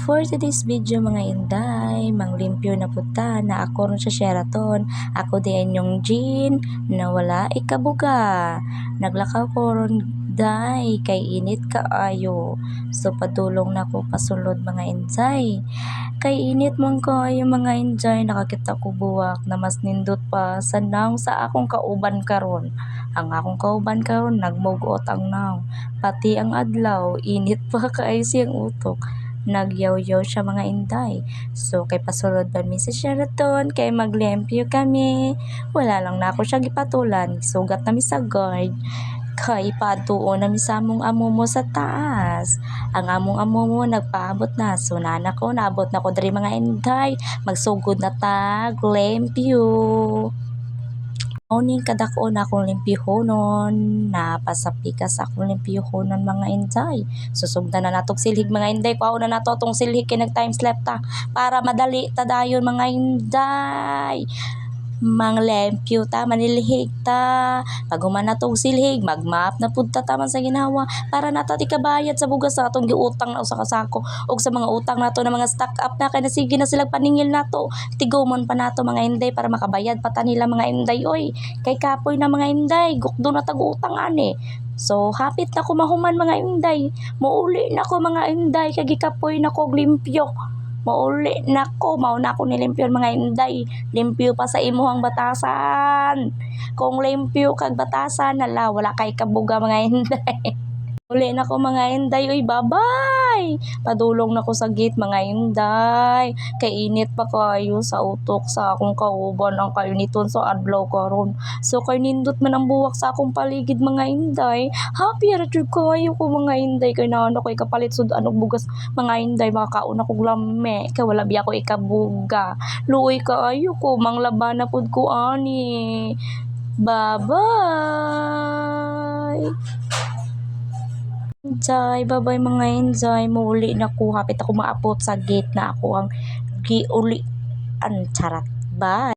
For today's video mga inday, manglimpyo na puta na ako ron sa Sheraton. Ako din yung Jean na wala ikabuga. Naglakaw ko ron day, kay init kaayo. So padulong na ko pasulod mga inday. Kay init man kaayo mga inday, nakakita ko buwak na mas nindot pa sa naong sa akong kauban karon. Ang akong kauban karon nagmugot ang naong. Pati ang adlaw, init pa kaayo siyang utok. Nagyaw-yaw siya mga inday. So kay pasulod ba mi sa Sheraton, kay maglempyo kami. Wala lang na ako siya gipatulan. Sugat na mi sa guard. Kay patuon na mi sa among amo mo sa taas. Ang among amo mo nagpaabot na. So nana ko, naabot na ko diri mga inday. Magsugod na tag, lempyo. Ning kadako na akong limpyohonon, napasapi ka sa akong limpyohonon mga inday. Susugdan na natog silhig mga inday, kuhaon na nato tong silhig kay nag time slap ta para madali ta dayon mga inday. Manglempyo ta, manilihig ta. Pag human natong silhig, magmap na pud ta taman sa ginawa para nata ti kabayad sa bugas sa atong giutang na usa ka sako og sa mga utang nato na mga stock up na kay nasige na sila paningil nato. Tigomon pa nato mga inday para makabayad pa ta nila mga inday oy. Kay kapoy na mga inday, gukdo na tag utang ani. So hapit na ko mahuman mga inday. Muuli na ko mga inday kay gikapoy na ko limpyo. Mauli na ko, mao na ako nilimpyo mga inday. Limpyo pa sa imuhang batasan. Kung limpyo kag batasan, nala, wala kay kabuga mga inday. Uli na ko mga inday, uy, bye-bye! Padulong na ko sa gate mga inday. Kay init pa kayo sa utok sa akong kauban ang kainiton sa adlaw karon. So kay nindot man ang buwak sa akong paligid mga inday. Happy ra jud kayo ko mga inday kay naano ko ikapalit sud anog bugas mga inday makakaon ako lame kay wala biya ko ikabuga. Luoy kaayo ko manglaban na pud ko ani. Bye-bye! Inday, bye-bye mga inday. Muli na ko, hapit ako maapot sa gate na ako ang giuli. Charat. Bye!